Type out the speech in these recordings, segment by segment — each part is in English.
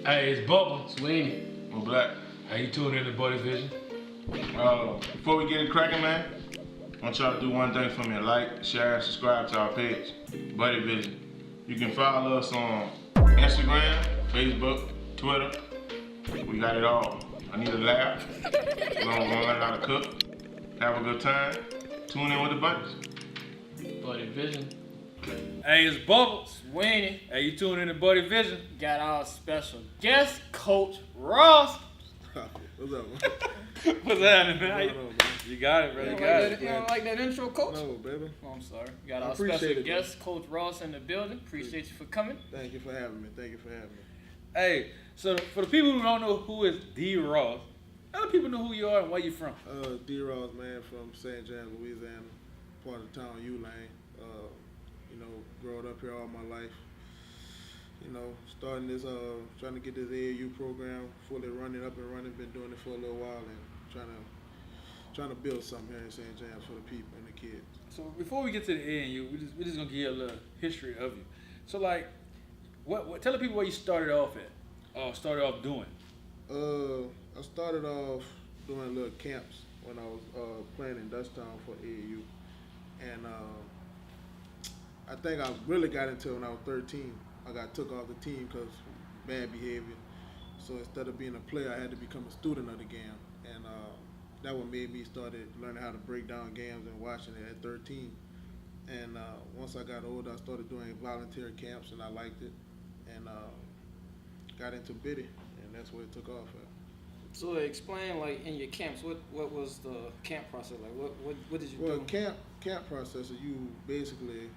Hey, it's Bubba. Sweeney. I'm Black. Hey, you tuning in to Buddyvisions? Before we get it cracking, man, I want y'all to do one thing for me: like, share, and subscribe to our page, Buddy Vision. You can follow us on Instagram, Facebook, Twitter. We got it all. I need a laugh. We're gonna learn how to cook, have a good time. Tune in with the buddies. Buddyvision. Hey, it's Bubba. Sweeney. Hey, you tuning in to Buddyvisions? Got our special guest, Coach Ross. What's up, man? What's happening, man? What's going on, man? You got it, bro. You You don't, got like it. that, you don't like that intro, Coach? No, baby. Oh, I'm sorry. Got I our appreciate special it, guest, Coach Ross, in the building. Appreciate you for coming. Thank you for having me. Thank you for having me. Hey, so for the people who don't know who is D. Ross, other people know who you are and where you from. D. Ross, man, from St. James, Louisiana, part of the town U-Lane. Growing up here all my life. Starting this, trying to get this AAU program fully running up and running. Been doing it for a little while and trying to build something here in St. James for the people and the kids. So before we get to the ANU, we're just gonna give you a little history of you. So like, what tell the people where you started off at, or started off doing. I started off doing little camps when I was playing in Dutchtown for AAU, and I think I really got into it when I was 13. I got took off the team because bad behavior. So instead of being a player, I had to become a student of the game, and that what made me started learning how to break down games and watching it at 13. And once I got older, I started doing volunteer camps, and I liked it, and got into Biddy, and that's where it took off at. So explain, like, in your camps, what was the camp process like? What did you do? Well, camp process is you basically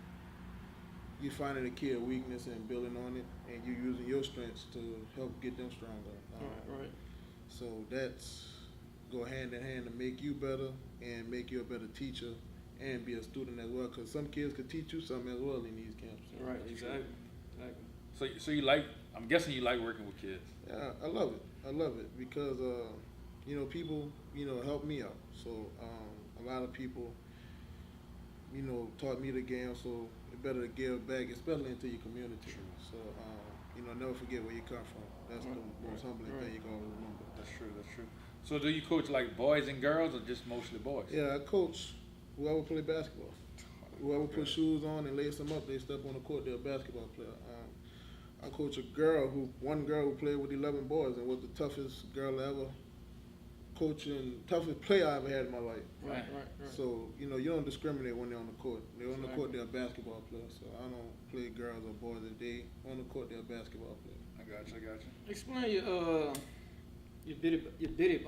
you finding a kid weakness and building on it, and you using your strengths to help get them stronger. Right. So that's go hand in hand to make you better and make you a better teacher and be a student as well. Because some kids could teach you something as well in these camps. Right, exactly. So you like? I'm guessing you like working with kids. Yeah, I love it. I love it because people help me out. So a lot of people taught me the game. So it's better to give back, especially into your community. True. So never forget where you come from. That's the most humbling thing you can always remember. That's true. So do you coach like boys and girls or just mostly boys? Yeah, I coach whoever play basketball. Whoever put shoes on and lace them up, they step on the court, they're a basketball player. I coach one girl who played with 11 boys and was the toughest girl ever toughest player I ever had in my life. Right. So, you don't discriminate when they're on the court. They're on the court, they're a basketball player. So I don't play girls or boys. If they on the court, they're a basketball player. I got you. Explain your biddy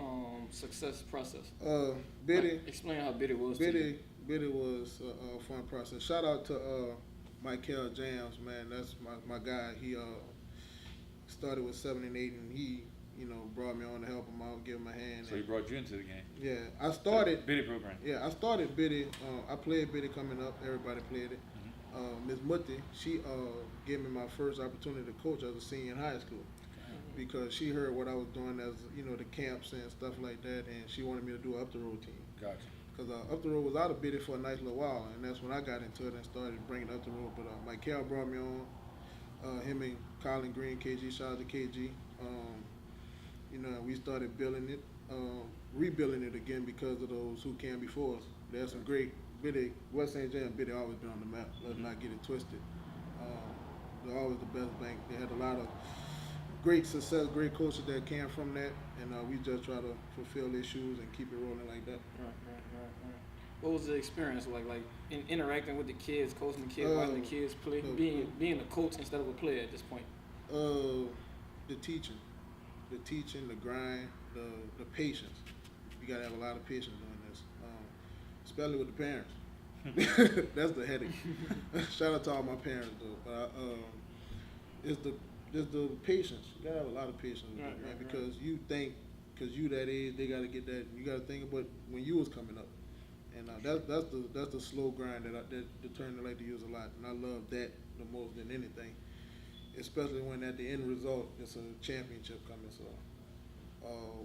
success process. Biddy. Explain how biddy was. To you. Biddy was a fun process. Shout out to Michael Jams, man. That's my guy. He started with 7 and 8, and he brought me on to help him out, give him a hand. So he brought you into the game. Yeah, I started Biddy program. Yeah, I started Biddy. I played Biddy coming up. Everybody played it. Ms. Mutti, she gave me my first opportunity to coach as a senior in high school because she heard what I was doing as the camps and stuff like that, and she wanted me to do an up the road team. Gotcha. Because up the road was out of Biddy for a nice little while, and that's when I got into it and started bringing up the road. But Mike Cal brought me on. Him and Colin Green, KG, shout out to KG. We started building it, rebuilding it again because of those who came before us. There's some great Biddy, West St. James. Biddy always been on the map. Let's not get it twisted. They're always the best bank. They had a lot of great success, great coaches that came from that, and we just try to fulfill their shoes and keep it rolling like that. Right. What was the experience like in interacting with the kids, coaching the kids, watching the kids play, being a coach instead of a player at this point? The teaching, the grind, the patience. You gotta have a lot of patience doing this, especially with the parents. That's the headache. Shout out to all my parents though, but it's the patience. You gotta have a lot of patience with it, man, because you think, because you that age, they gotta get that. You gotta think about when you was coming up, and that's the slow grind that the term I like to use a lot, and I love that the most than anything, especially when at the end result it's a championship coming. So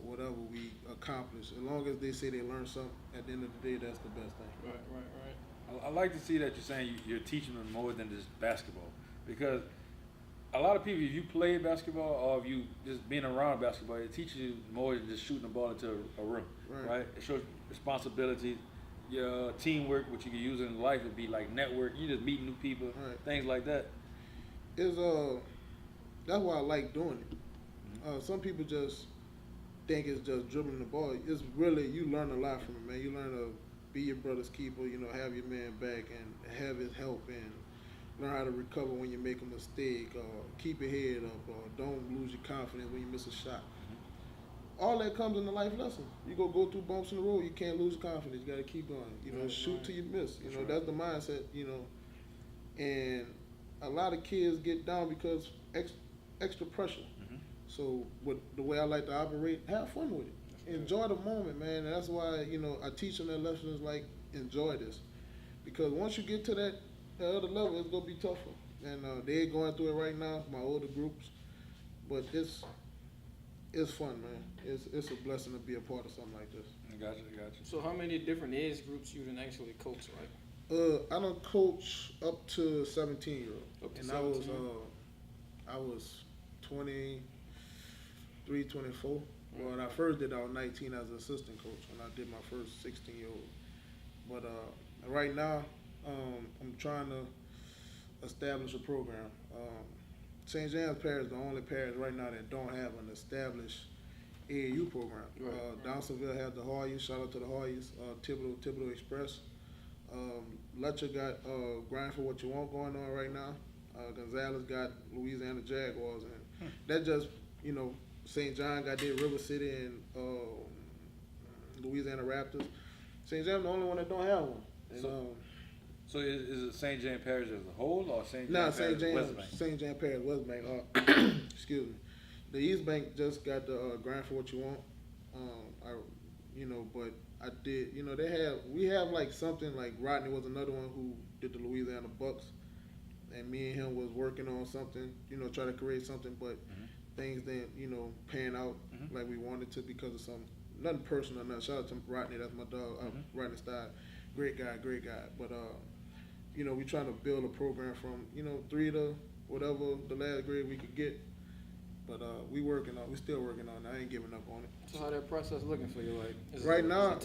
whatever we accomplish, as long as they say they learn something, at the end of the day, that's the best thing. Right. I like to see that you're saying you're teaching them more than just basketball, because a lot of people, if you play basketball or if you just being around basketball, it teaches you more than just shooting the ball into a room, right? It shows responsibility, your teamwork, which you can use in life. Would be like network. You just meet new people, things like that. That's why I like doing it. Some people just think it's just dribbling the ball. It's really, you learn a lot from it, man. You learn to be your brother's keeper, have your man back and have his help, and learn how to recover when you make a mistake, or keep your head up, or don't lose your confidence when you miss a shot. All that comes in the life lesson. You go through bumps in the road, you can't lose confidence. You got to keep going. Shoot till you miss. That's the mindset. And a lot of kids get down because extra pressure. So the way I like to operate, have fun with it. Enjoy the moment, man. And that's why, I teach them that lessons like enjoy this. Because once you get to that other level, it's going to be tougher. And they're going through it right now, my older groups. But it's fun, man. It's a blessing to be a part of something like this. I got you. So how many different age groups you done actually coach, right? I don't coach up to 17-year-old. Up to and 17. I was 23, 24. When I first did, I was 19 as an assistant coach when I did my first 16-year-old. But right now, I'm trying to establish a program. St. James Parish is the only parish right now that don't have an established AAU program. Downsonville has the Hoyas. Shout out to the Hoyas. Thibodeau Express. Letcher got Grind for What You Want going on right now. Gonzalez got Louisiana Jaguars, and that just St. John got their River City and Louisiana Raptors. St. James the only one that don't have one. And, so is it St. James Parish as a whole, or St. James St. Parish West Bank? St. James Parish West Bank. Excuse me. The East Bank just got the Grind for What You Want. But I did. We have like something like Rodney was another one who did the Louisiana Bucks, and me and him was working on something. Try to create something, but things didn't pan out like we wanted to because of nothing personal. Nothing. Shout out to Rodney. That's my dog. Rodney Stein. Great guy. But we trying to build a program from 3 to whatever the last grade we could get. But we still working on it. I ain't giving up on it. So how that process looking for you? Like right now,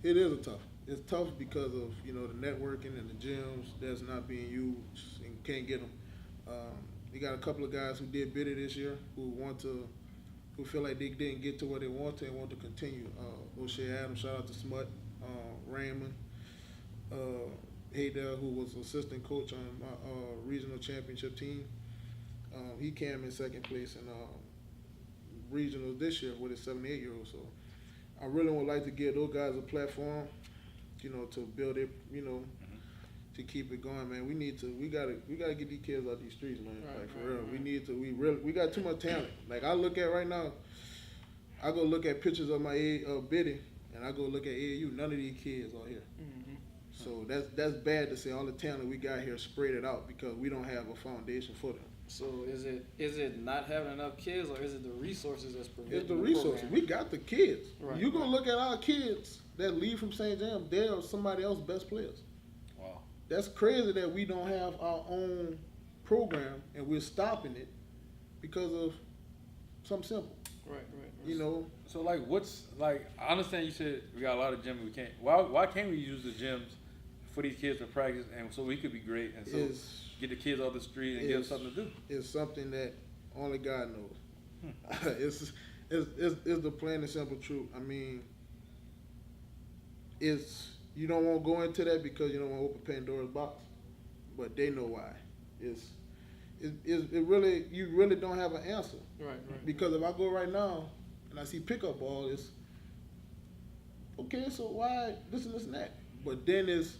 it is tough. It's tough because of the networking and the gyms that's not being used and can't get them. We got a couple of guys who did bid it this year who feel like they didn't get to where they want to and want to continue. O'Shea Adams, shout out to Smut, Raymond, Haydell, who was assistant coach on my regional championship team. He came in second place in regional this year with his 78-year-old. So I really would like to give those guys a platform, to build it, to keep it going, man. We gotta get these kids out these streets, man. For real. We got too much talent. Like I look at right now, I go look at pictures of my bidding, and I go look at AAU. None of these kids are here. So that's bad to say all the talent we got here spread it out because we don't have a foundation for them. So is it not having enough kids, or is it the resources that's preventing? It's the resources. Program? We got the kids. Right, You're gonna look at our kids that leave from St. James. They are somebody else's best players. Wow. That's crazy that we don't have our own program and we're stopping it because of something simple. Right. So I understand you said we got a lot of gyms we can't. Why can't we use the gyms for these kids to practice and so we could be great and so get the kids off the street and give them something to do? It's something that only God knows. It's the plain and simple truth. I mean, you don't want to go into that because you don't want to open Pandora's box, but they know why. You really don't have an answer. Right. Because if I go right now and I see pickup ball, it's okay. So why this and this and that? But then it's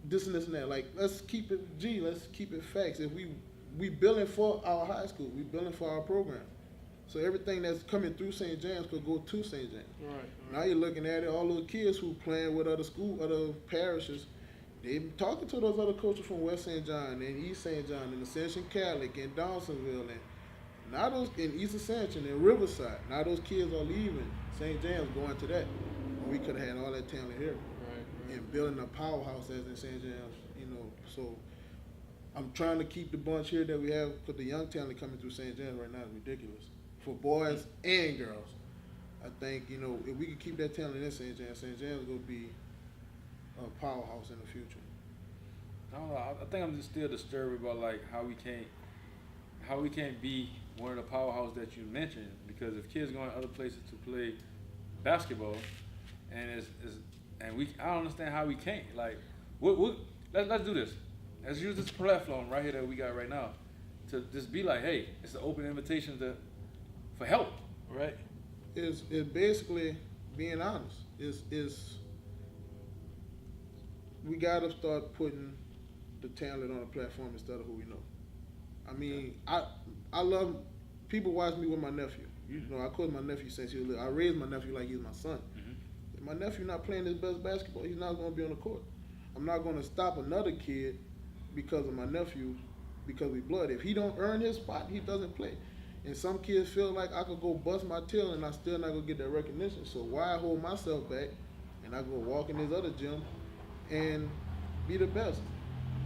this and this and that. Like let's keep it Let's keep it facts. If we billing for our high school, we billing for our program. So everything that's coming through St. James could go to St. James. Right. Now you're looking at it, all those kids who playing with other parishes, they talking to those other coaches from West St. John and East St. John and Ascension Catholic and Dawsonville and now those in East Ascension and Riverside. Now those kids are leaving St. James going to that. And we could have had all that talent here. Right. And building a powerhouse as in St. James, So I'm trying to keep the bunch here that we have, because the young talent coming through St. James right now is ridiculous for boys and girls. I think, you know, if we could keep that talent in St. James is going to be a powerhouse in the future. I don't know. I think I'm just still disturbed about like how we can't be one of the powerhouses that you mentioned, because if kids going other places to play basketball, and I don't understand how we can't. Like, let's do this. Let's use this platform right here that we got right now to just be like, hey, it's an open invitation for help, right? It's basically being honest. We gotta start putting the talent on the platform instead of who we know. I mean, I love people watch me with my nephew. You know, I call my nephew since he was little. I raised my nephew like he's my son. If my nephew not playing his best basketball, he's not gonna be on the court. I'm not gonna stop another kid because of my nephew, because we blood. If he don't earn his spot, he doesn't play. And some kids feel like I could go bust my tail and I still not gonna get that recognition. So why hold myself back and I go walk in this other gym and be the best?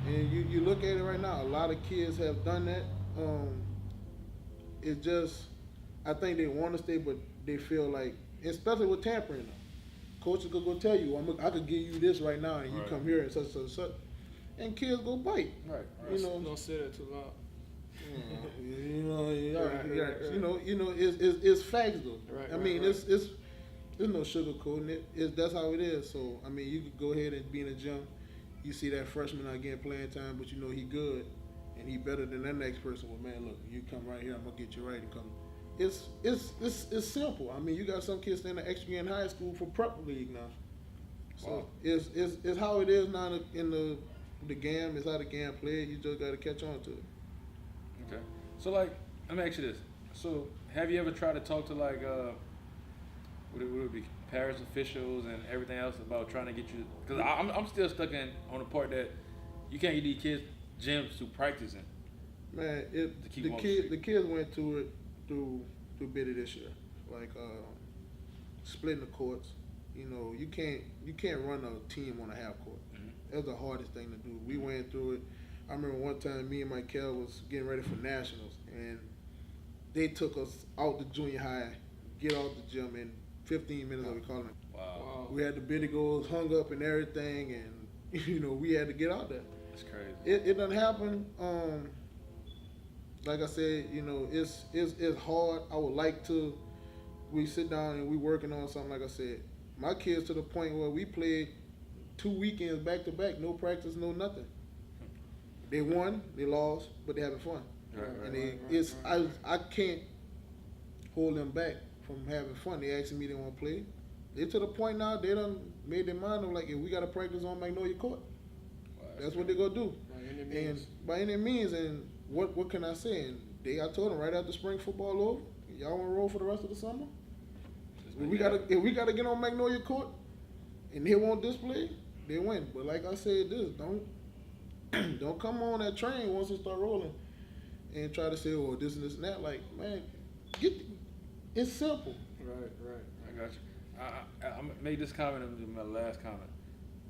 And you look at it right now, a lot of kids have done that. It's just, I think they want to stay, but they feel like, especially with tampering now, coaches could go tell you, I could give you this right now, and you come here and such and such, and kids go bite. Right. You know, don't say that too loud. It's facts though. Right, I mean, it's no sugarcoating it. That's how it is. So I mean, you could go ahead and be in the gym. You see that freshman not getting playing time, but you know he good and he better than that next person. Well, man, look, you come right here, I'm gonna get you right and come. It's simple. I mean, you got some kids staying an extra year in high school for prep league now. So Wow. It's how it is now in the game. It's how the game played. You just got to catch on to it. Okay. So like, let me ask you this. So have you ever tried to talk to like would it be parish officials and everything else about trying to get you? Because I'm still stuck on the part that you can't get these kids gyms to practice in. Man, the kids went through it through Biddy this year, like splitting the courts. You know, you can't run a team on a half court. That's the hardest thing to do. We went through it. I remember one time me and Michael was getting ready for nationals, and they took us out the junior high, get out the gym in 15 minutes. We called it. Wow. We had the Biddy goals hung up and everything, and you know we had to get out there. That's crazy. It doesn't happen. Like I said, you know, it's hard. I would like to. We sit down and we working on something. Like I said, my kids to the point where we played 2 weekends back to back, no practice, no nothing. They won, they lost, but they having fun. Right. I can't hold them back from having fun. They asking me they want to play. They to the point now they done made their mind up like, if we got to practice on Magnolia Court, that's what they gonna do. By any means, and what can I say? And I told them right after spring football over, y'all want to roll for the rest of the summer? If we gotta get on Magnolia Court, and they won't display, they win. But like I said, don't come on that train once it start rolling, and try to say, oh, this and this and that. Like, man, it's simple. Right. I got you. I made this comment in my last comment.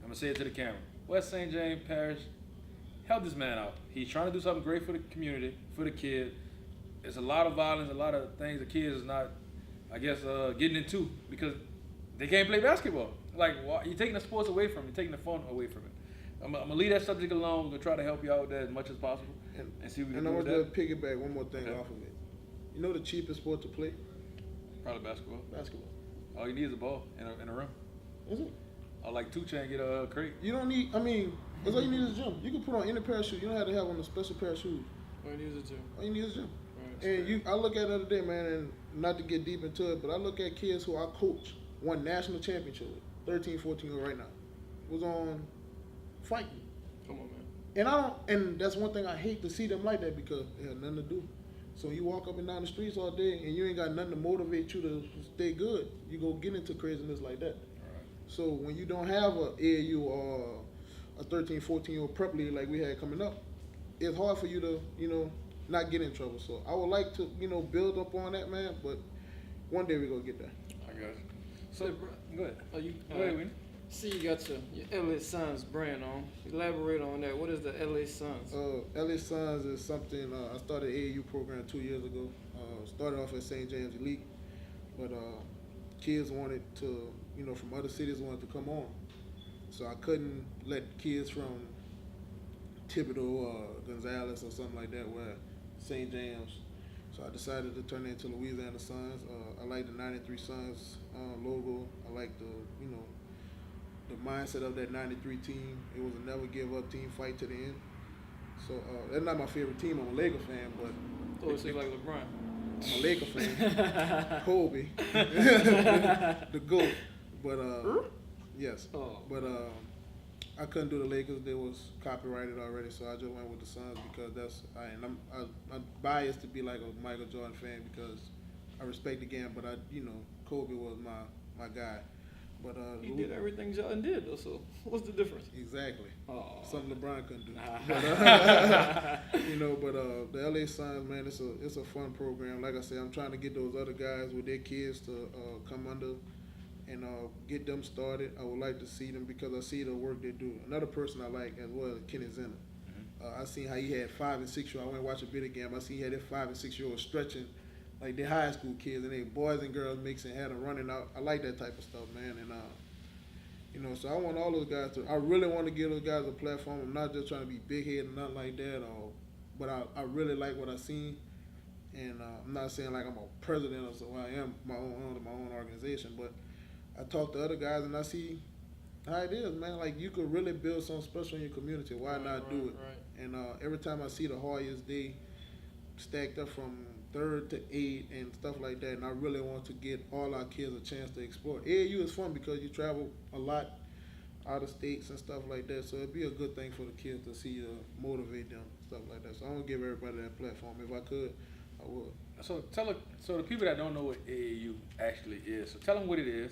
I'm gonna say it to the camera. West St. James Parish, help this man out. He's trying to do something great for the community, for the kid. There's a lot of violence, a lot of things the kids is not, I guess, getting into because they can't play basketball. Like, you're taking the sports away from it, you're taking the fun away from it. I'm gonna leave that subject alone. We're gonna try to help you out with that as much as possible and see what we can do with that. And I want to piggyback one more thing off of it. You know the cheapest sport to play? Probably basketball. Basketball. All you need is a ball in a room. Is it? I like 2 Chainz get a crate. You don't need. I mean, that's all you need is a gym. You can put on any pair of shoes. You don't have to have on a special pair of shoes. All you need is a gym. All you need is a gym. Right, and I look at it the other day, man, and not to get deep into it, but I look at kids who I coach, won national championship with, 13, 14 right now, was on fighting. Come on, man. And that's one thing I hate to see them like that because they have nothing to do. So you walk up and down the streets all day and you ain't got nothing to motivate you to stay good. You go get into craziness like that. Right. So when you don't have a AAU or a 13, 14-year-old prep league like we had coming up, it's hard for you to, not get in trouble. So I would like to, build up on that, man, but one day we're going to get there. I got you. So, go ahead. Are you? Go ahead, Winnie. See, you got your LA Suns brand on. Elaborate on that. What is the LA Suns? LA Suns is something, I started an AAU program 2 years ago. Started off at St. James Elite, but kids wanted to, from other cities wanted to come on. So I couldn't let kids from Thibodeau or Gonzales or something like that wear St. James. So I decided to turn it into Louisiana Suns. I like the 93 Suns logo. I like the mindset of that 93 team. It was a never give up team, fight to the end. So that's not my favorite team. I'm a Laker fan, but Oh, it's like LeBron. I'm a Laker fan. Kobe, the GOAT. But yes. Oh. But I couldn't do the Lakers. They was copyrighted already, so I just went with the Suns because I'm biased to be like a Michael Jordan fan because I respect the game, but Kobe was my guy. But He did everything Jordan did, though. So what's the difference? Exactly. Oh. Something LeBron couldn't do. But the LA Suns, man, it's a fun program. Like I said, I'm trying to get those other guys with their kids to come under and get them started. I would like to see them because I see the work they do. Another person I like as well is Kenny Zenner. I seen how he had 5 and 6 year. I went and watched a bit of game. I seen he had that 5 and 6 year olds stretching like they high school kids, and they boys and girls mixing, had them running out. I like that type of stuff, man. And so I want all those guys to. I really want to give those guys a platform. I'm not just trying to be big headed or nothing like that, but I really like what I seen. And I'm not saying like I'm a president or so. I am my own organization, but I talk to other guys and I see how it is, man. Like you could really build something special in your community. Why not do it? Right. And every time I see the Hoyas, they stacked up from 3rd to 8th and stuff like that, and I really want to get all our kids a chance to explore. AAU is fun because you travel a lot out of states and stuff like that, so it'd be a good thing for the kids to see motivate them, stuff like that. So I want to give everybody that platform. If I could, I would. So so the people that don't know what AAU actually is, so tell them what it is.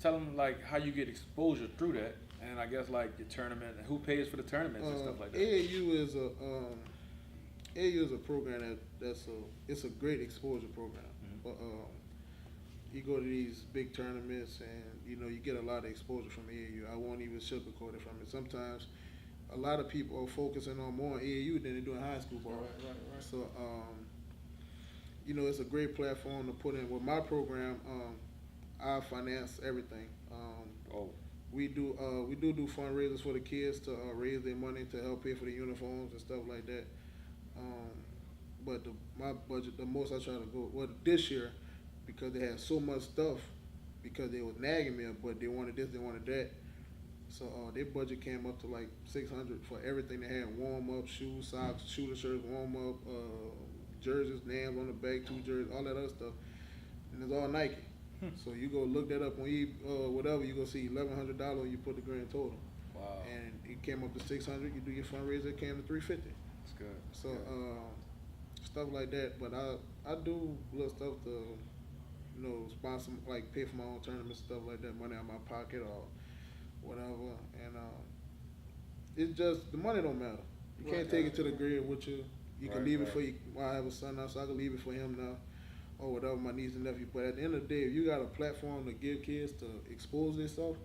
Tell them like how you get exposure through that, and I guess like the tournament and who pays for the tournaments and stuff like that. AAU is a program it's a great exposure program. But you go to these big tournaments and you get a lot of exposure from AAU. I won't even sugarcoat it from it. Sometimes a lot of people are focusing on more on AAU than they do in high school ball. Right. So it's a great platform to put in. With my program, I finance everything. We do fundraisers for the kids to raise their money to help pay for the uniforms and stuff like that. But my budget, the most I try to go, this year, because they had so much stuff, because they was nagging me, but they wanted this, they wanted that. So their budget came up to like $600 for everything. They had warm up, shoes, socks, shooter shirts, warm up, jerseys, names on the back, 2 jerseys, all that other stuff, and it's all Nike. So you go look that up on whatever, you go see $1,100 and you put the grand total. Wow. And it came up to $600. You do your fundraiser, it came to $350. That's good. So stuff like that. But I do little stuff to sponsor, like pay for my own tournaments, stuff like that, money out of my pocket or whatever. And it's just the money don't matter. You can't take it to the grave with you. You can leave it for you. Well, I have a son now, so I can leave it for him now. Or whatever, my niece and nephew. But at the end of the day, if you got a platform to give kids to expose themselves,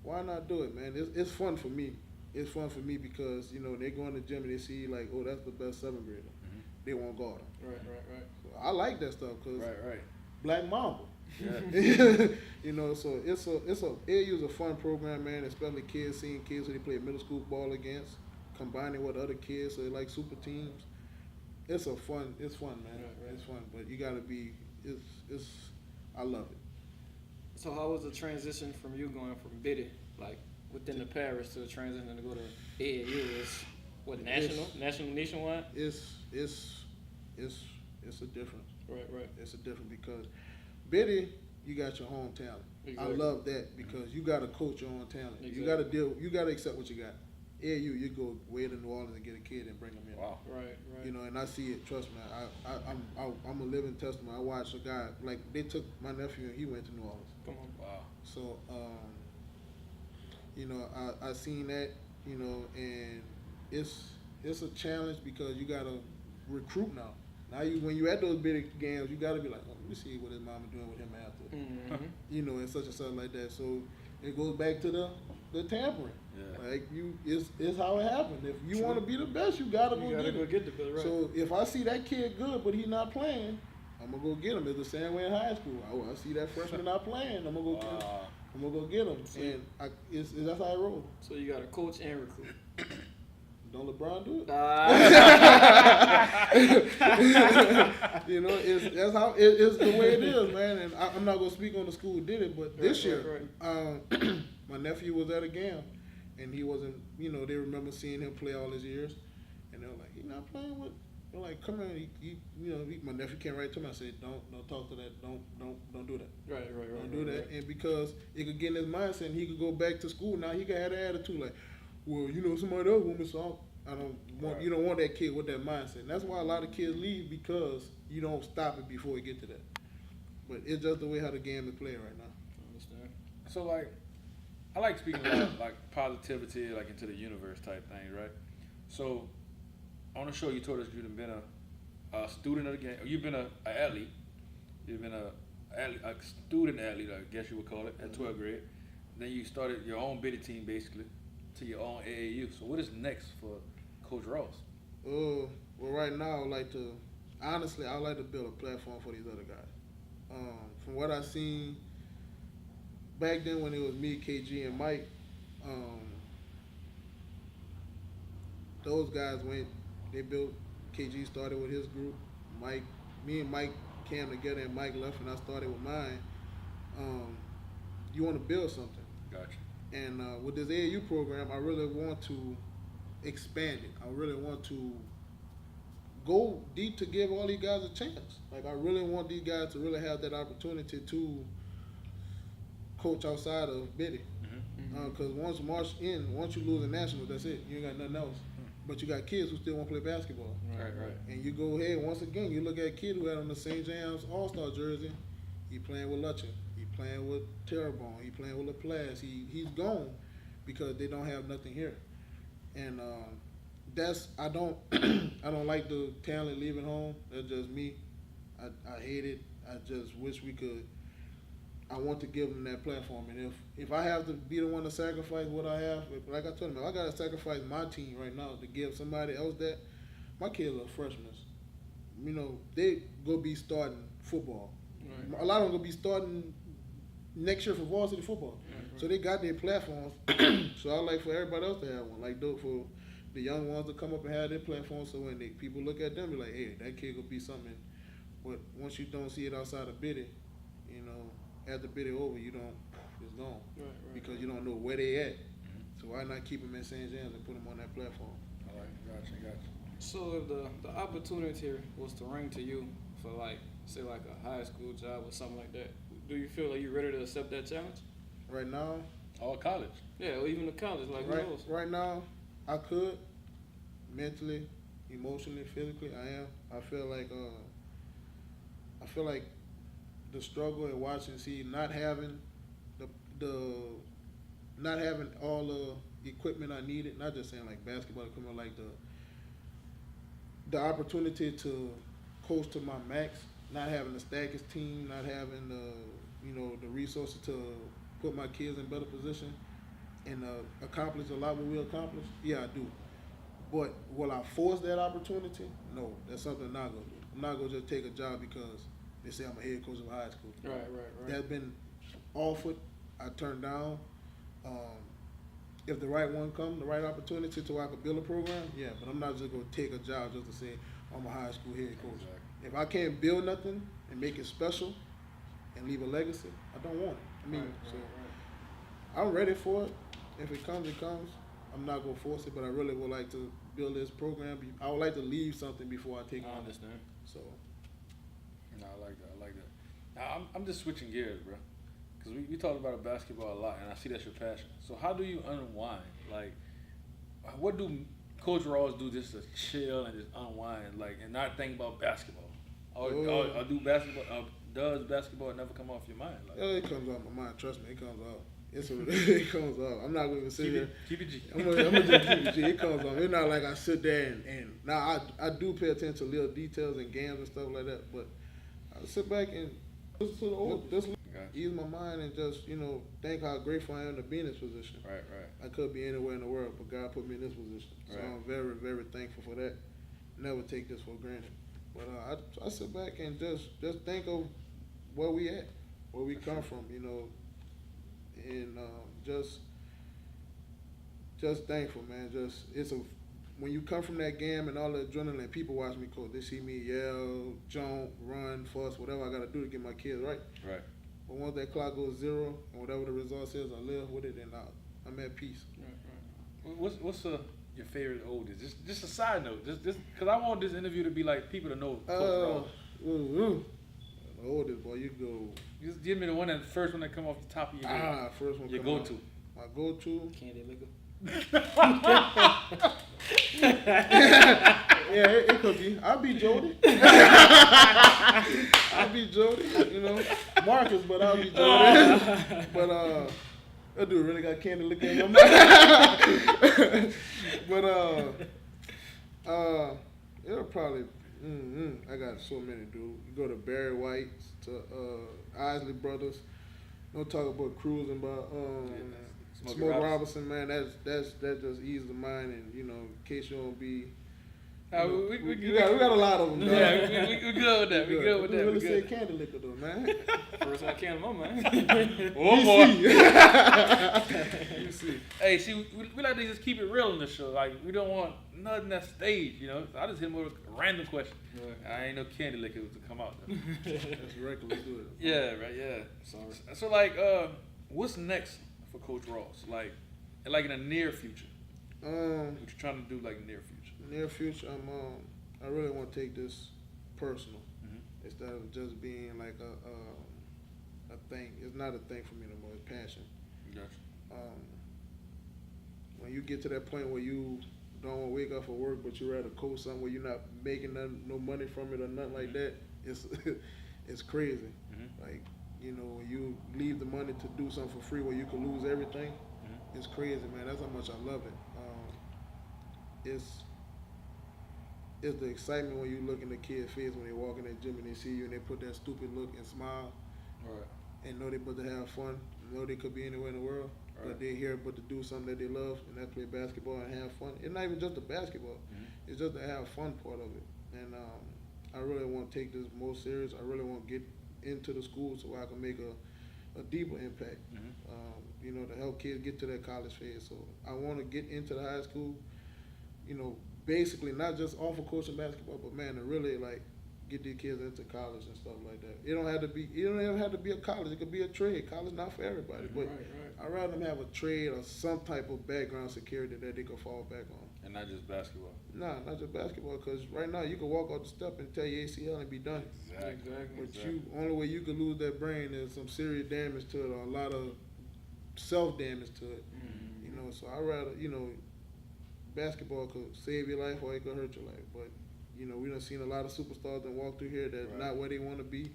why not do it, man? It's fun for me. It's fun for me because, they go in the gym and they see like, oh, that's the best 7th grader. They want guard him. Right. So I like that stuff because Right. Black Mamba. Yeah. So AAU is a fun program, man, especially seeing kids who they play middle school ball against, combining with other kids, so they like super teams. It's fun, man. Right. It's fun, but you gotta be. I love it. So how was the transition from you going from Biddy, like within the parish, to the transition to go to AAU? Is what national nationwide? It's a difference. Right. It's a difference because Biddy, you got your home talent. Exactly. I love that because you gotta coach your own talent. Exactly. You gotta accept what you got. AAU, you go way to New Orleans and get a kid and bring them in. Wow. Right. And I see it. Trust me, I'm a living testimony. I watched a guy like they took my nephew and he went to New Orleans. Come on. Wow. So I seen that, and it's a challenge because you gotta recruit now. Now when you at those big games, you gotta be like, oh, let me see what his mama doing with him after. Mm-hmm. And such and such like that. So it goes back to the the tampering. Yeah. Like it's how it happened. If you want to be the best, you gotta go get the best. Right. So if I see that kid good, but he not playing, I'm gonna go get him. It's the same way in high school. I see that freshman not playing, I'm gonna go get him. I'm gonna go get him, and that's how I roll. So you got a coach and recruit. Don't LeBron do it? You know, that's how it's the way it is, man. And I'm not gonna speak on the school who did it, but this year, my nephew was at a game, and he wasn't. You know, they remember seeing him play all his years, and they were like, "He's not playing with." They're like, "Come on, my nephew came right to me. I said, don't talk to that. Don't do that. Right. Don't do that." And because it could get in his mindset, and he could go back to school. Now he could have that attitude like, well, somebody else want me, so I don't want. You don't want that kid with that mindset. And that's why a lot of kids leave, because you don't stop it before you get to that. But it's just the way how the game is playing right now. I understand. So like, I like speaking about like positivity, like into the universe type thing, right? So on the show, you told us you've been a student of the game. You've been an athlete. You've been a student athlete, I guess you would call it, at 12th grade. Then you started your own biddy team, basically, to your own AAU. So what is next for Coach Ross? Well, right now, I like to build a platform for these other guys. From what I've seen back then when it was me, KG, and Mike, those guys they built, KG started with his group, me and Mike came together, and Mike left and I started with mine. You want to build something. Gotcha. And with this AAU program, I really want to expand it. I really want to go deep to give all these guys a chance. Like, I really want these guys to really have that opportunity to coach outside of Biddy. Because once you lose a national, that's it. You ain't got nothing else. But you got kids who still want to play basketball. Right. And you go ahead, once again, you look at a kid who had on the St. James All-Star jersey. He playing with Lutcher. He playing with Terrebonne. He playing with LaPlace. He's gone because they don't have nothing here. And I don't like the talent leaving home. That's just me. I hate it. I just wish we could. I want to give them that platform, and if I have to be the one to sacrifice what I have, like I told them, if I gotta sacrifice my team right now to give somebody else that, my kids are freshmen. You know, they go be starting football. Right. A lot of them gonna be starting next year for varsity football. Right. So they got their platforms. So I like for everybody else to have one, like for the young ones to come up and have their platform. So when people look at them, be like, hey, that kid gonna be something. But once you don't see it outside of Biddy, after Biddy over, it's gone. Right, because you don't know where they at. So why not keep them in St. James and put them on that platform? All right, gotcha. So if the opportunity was to ring to you for say a high school job or something like that, do you feel like you're ready to accept that challenge? Right now? Or college? Yeah, or even the college, who knows? Right now, I could. Mentally, emotionally, physically, I am. I feel like the struggle and watching, not having not having all the equipment I needed, not just saying like basketball equipment, like the opportunity to coach to my max, not having the stackest team, not having the resources to put my kids in better position and accomplish a lot what we accomplished. Yeah, I do. But will I force that opportunity? No, that's something I'm not gonna do. I'm not gonna just take a job because they say I'm a head coach of a high school. Right. That's been offered. I turned down. If the right one comes, the right opportunity to where I could build a program, yeah. But I'm not just gonna take a job just to say I'm a high school head coach. Exactly. If I can't build nothing and make it special and leave a legacy, I don't want it. I'm ready for it. If it comes, it comes. I'm not gonna force it, but I really would like to build this program. I would like to leave something before I take it. I understand. So. No, I like that. Now, I'm just switching gears, bro. Because we talk about basketball a lot, and I see that's your passion. So how do you unwind? Like, what do Coach Ross do just to chill and just unwind, and not think about basketball? Or does basketball never come off your mind? It comes off my mind. Trust me, it comes off. It comes off. I'm not going to sit here. Keep it G. I'm gonna just keep it G. It comes off. It's not like I sit there and now I do pay attention to little details and games and stuff like that, but I sit back and listen to the old. ease my mind and just, you know, think how grateful I am to be in this position. Right. I could be anywhere in the world, but God put me in this position. So I'm very, very thankful for that. Never take this for granted. But I sit back and just think of where we at, where we come from, you know, and just thankful, man. When you come from that game and all the adrenaline, people watch me coach. They see me yell, jump, run, fuss, whatever I got to do to get my kids right. Right. But once that clock goes zero and whatever the result is, I live with it and I'm at peace. Right. What's your favorite oldest? Just a side note. Just because I want this interview to be like people to know. The oldest, boy, you go. Just give me the first one that come off the top of your head. First one. Your go-to. My go-to. Candy liquor. Yeah, it could be. I'll be Jody. I'll be Jody. You know, Marcus, but I'll be Jody. But that dude really got candy liquor in your mouth. But it'll probably. I got so many, dude. You go to Barry White's, to Isley Brothers. Don't talk about cruising, but Smoke Robinson, man. That just eases the mind, and you know, in case you don't be. We got a lot of them. Dog. Yeah, we good with that. We good with that. We really say candy liquor though, man. First I can, my man. Oh boy. You see. Hey, see, we like to just keep it real in the show. Like we don't want nothing that's staged, you know. So I just hit him with a random question. Right. I ain't no candy liquor to come out though. That's reckless, do it. Yeah, right. Yeah. Sorry. So like, what's next for Coach Ross? Like in the near future. What you trying to do like near future? Near future, I really want to take this personal instead of just being like a thing. It's not a thing for me no more. It's passion. Gotcha. When you get to that point where you don't want to wake up for work, but you rather coach something where you're not making no money from it or nothing like that, it's crazy. Like, you know, when you leave the money to do something for free where you could lose everything, it's crazy, man. That's how much I love it. It's the excitement when you look in the kid's face when they walk in that gym and they see you and they put that stupid look and smile, Right. and know they but to have fun, know they could be anywhere in the world, but they're here but to do something that they love, and that's play basketball and have fun. It's not even just the basketball; it's just the have fun part of it. And I really want to take this more serious. I really want to get into the school so I can make a deeper impact. You know, to help kids get to that college phase. So I want to get into the high school. You know, basically not just off of coaching basketball, but man, to really like get these kids into college and stuff like that. It don't even have to be a college. It could be a trade. College not for everybody, but I'd rather them have a trade or some type of background security that they could fall back on. And not just basketball. Nah, not just basketball. Because right now you can walk off the step and tear your ACL and be done. Exactly. But only way you could lose that brain is some serious damage to it or a lot of self damage to it. You know, so I'd rather, you know, basketball could save your life or it could hurt your life. But, you know, we done seen a lot of superstars that walk through here that's not where they want to be.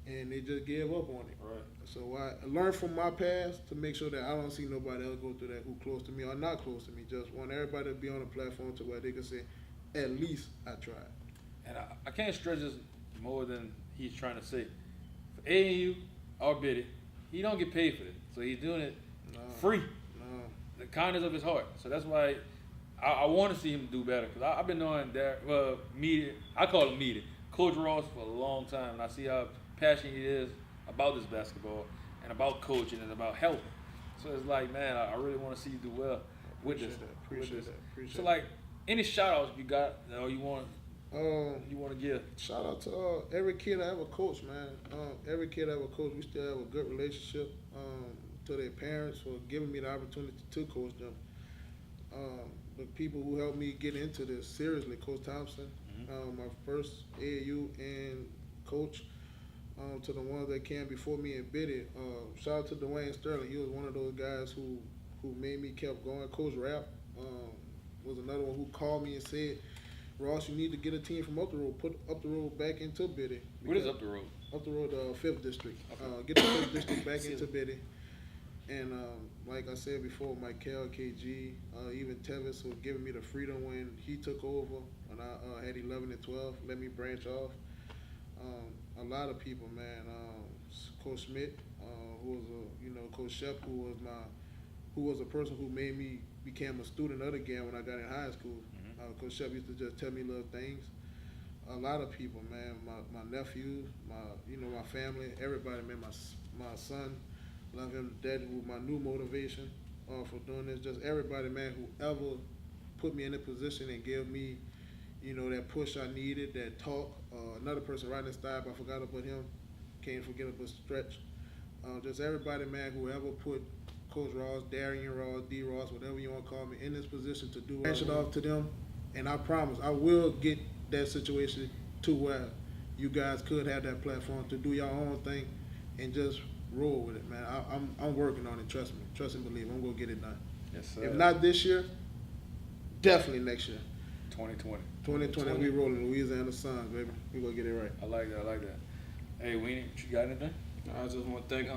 And they just gave up on it. So I learned from my past to make sure that I don't see nobody else go through that who close to me or not close to me. Just want everybody to be on a platform to where they can say, at least I tried. And I can't stress this more than he's trying to say. For AAU or Biddy, he don't get paid for it. So he's doing it free. The kindness of his heart. So that's why I want to see him do better. Because I've been knowing that, media, I call him media, Coach Ross for a long time. And I see how passionate he is about this basketball and about coaching and about helping. So it's like, man, I really want to see you do well with this. Appreciate that. So like, any shout outs you got or you want to give? Shout out to every kid I ever coached, man. Every kid I ever coached, we still have a good relationship. To their parents for giving me the opportunity to coach them. The people who helped me get into this seriously, Coach Thompson, my first AAU and coach, to the ones that came before me and Biddy. Shout out to Dwayne Sterling. He was one of those guys who made me kept going. Coach Rapp was another one who called me and said, Ross, you need to get a team from up the road, put up the road back into Biddy. What is up the road? Up the road, 5th District. Get the 5th District back into Biddy. And like I said before, Michael, KG, even Tevis was giving me the freedom when he took over, when I had 11 and 12, let me branch off. A lot of people, man. Coach Schmidt, who was Coach Shep, who was a person who made me became a student of the game when I got in high school. Coach Shep used to just tell me little things. A lot of people, man. My nephews, my family, everybody, man. My son, love him to death. Who my new motivation for doing this. Just everybody, man, who ever put me in a position and gave me, that push I needed, that talk. Another person right next side, I forgot about him. Can't forget about Stretch. Just everybody, man, whoever put Coach Ross, Darian Ross, D. Ross, whatever you want to call me, in this position to do it off to them. And I promise, I will get that situation to where you guys could have that platform to do your own thing and just roll with it, man. I'm working on it, trust me. Trust and believe, I'm going to get it done. Yes, sir. If not this year, definitely next year. 2020. 2020, we rolling Louisiana Suns, baby. We going to get it right. I like that. Hey, Weenie, you got anything? I just want to thank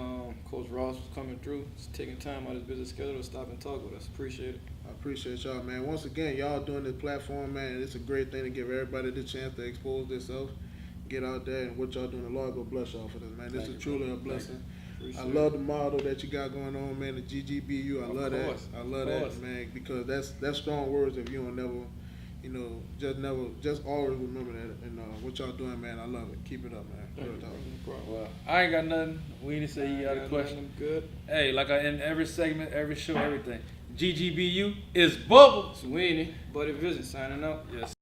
Coach Ross for coming through, just taking time out of his busy schedule to stop and talk with us. Appreciate it. I appreciate y'all, man. Once again, y'all doing this platform, man. It's a great thing to give everybody the chance to expose themselves, get out there, and what y'all doing. The Lord go bless y'all for this, man. This is truly a blessing. I love the motto that you got going on, man. The GGBU, I love that. I love that, man, because that's strong words if you don't never, just always remember that. And what y'all doing, man, I love it. Keep it up, man. Well, I ain't got nothing. Weenie say you got a question. Good. Hey, like I end every segment, every show, everything. GGBU is bubble. It's Weenie, Buddyvisions signing out. Yes.